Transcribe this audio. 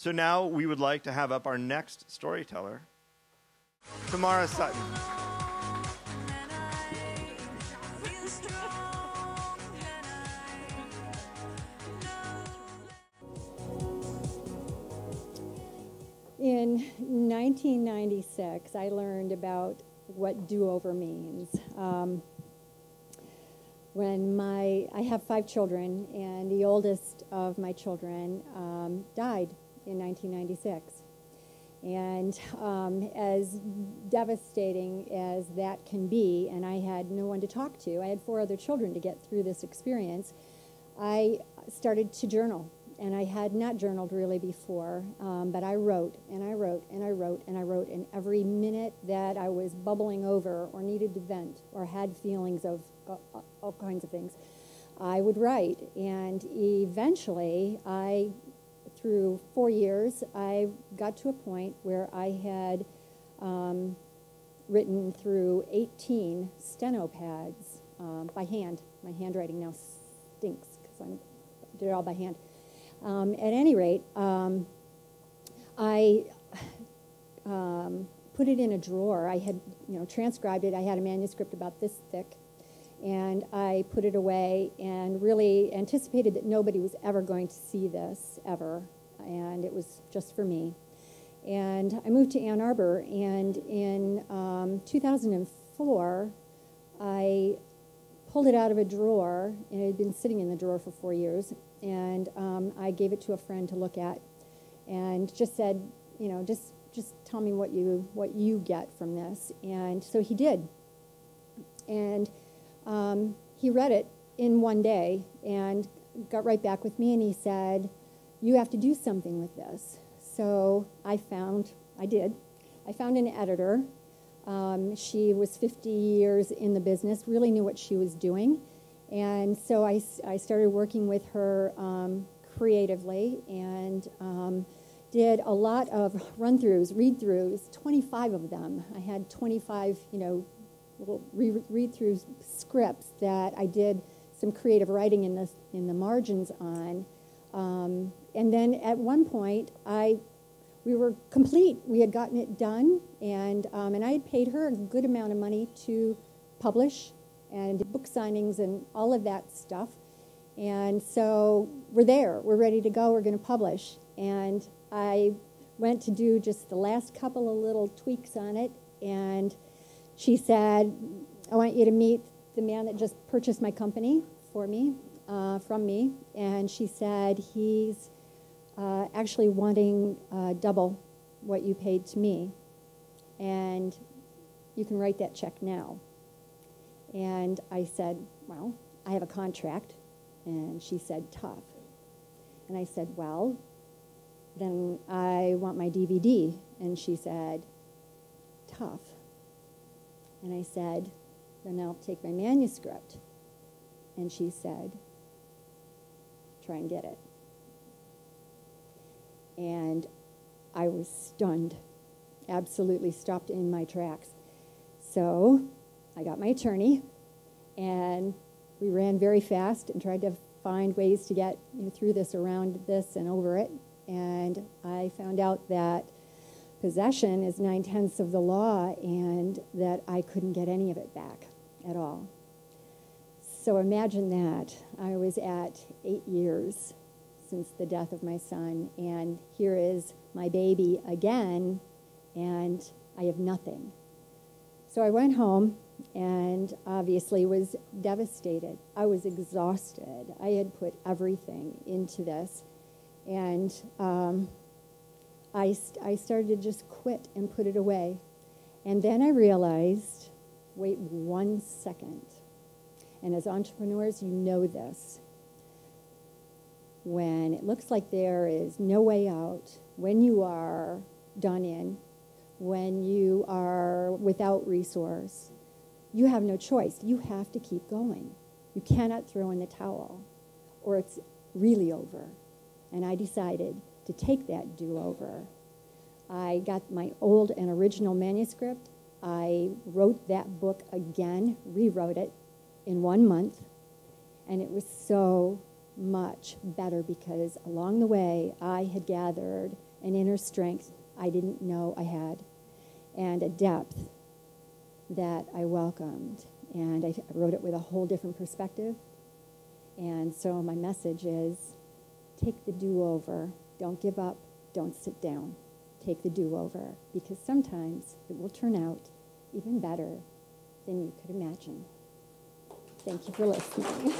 So now we would like to have up our next storyteller, Tamara Sutton. In 1996, I learned about what do-over means. I have 5 children, and the oldest of my children died in 1996. And as devastating as that can be, and I had no one to talk to, I had 4 other children to get through this experience, I started to journal. And I had not journaled really before, but I wrote, and I wrote, and I wrote, and I wrote, and every minute that I was bubbling over or needed to vent or had feelings of all kinds of things, I would write. And eventually, through 4 years, I got to a point where I had written through 18 steno pads by hand. My handwriting now stinks because I did it all by hand. At any rate, I put it in a drawer. I had, transcribed it. I had a manuscript about this thick, and I put it away and really anticipated that nobody was ever going to see this, ever, and it was just for me. And I moved to Ann Arbor, and in 2004, I pulled it out of a drawer, and it had been sitting in the drawer for 4 years, and I gave it to a friend to look at, and just said, just tell me what you get from this. And so he did, and he read it in one day and got right back with me, and he said, you have to do something with this. So I found an editor. She was 50 years in the business, really knew what she was doing. And so I started working with her creatively and did a lot of run-throughs, read-throughs, 25 of them. I had 25, little read-through scripts that I did some creative writing in the margins on. And then at one point, we were complete. We had gotten it done, and I had paid her a good amount of money to publish and book signings and all of that stuff. And so we're there. We're ready to go. We're going to publish. And I went to do just the last couple of little tweaks on it, and she said, I want you to meet the man that just purchased my company from me. And she said, he's actually wanting double what you paid to me, and you can write that check now. And I said, well, I have a contract. And she said, tough. And I said, well, then I want my DVD. And she said, tough. And I said, then I'll take my manuscript. And she said, try and get it. And I was stunned, absolutely stopped in my tracks. So I got my attorney, and we ran very fast and tried to find ways to get through this, around this, and over it. And I found out that possession is 9/10 of the law, and that I couldn't get any of it back at all. So imagine that. I was at 8 years since the death of my son, and here is my baby again, and I have nothing. So I went home and obviously was devastated. I was exhausted. I had put everything into this, and I started to just quit and put it away. And then I realized, wait 1 second. And as entrepreneurs, you know this. When it looks like there is no way out, when you are done in, when you are without resource, you have no choice. You have to keep going. You cannot throw in the towel, or it's really over. And I decided to take that do-over. I got my old and original manuscript. I wrote that book again, rewrote it in 1 month, and it was so much better because along the way I had gathered an inner strength I didn't know I had, and a depth that I welcomed. And I wrote it with a whole different perspective. And so my message is, take the do-over. Don't give up. Don't sit down. Take the do-over, because sometimes it will turn out even better than you could imagine. Thank you for listening.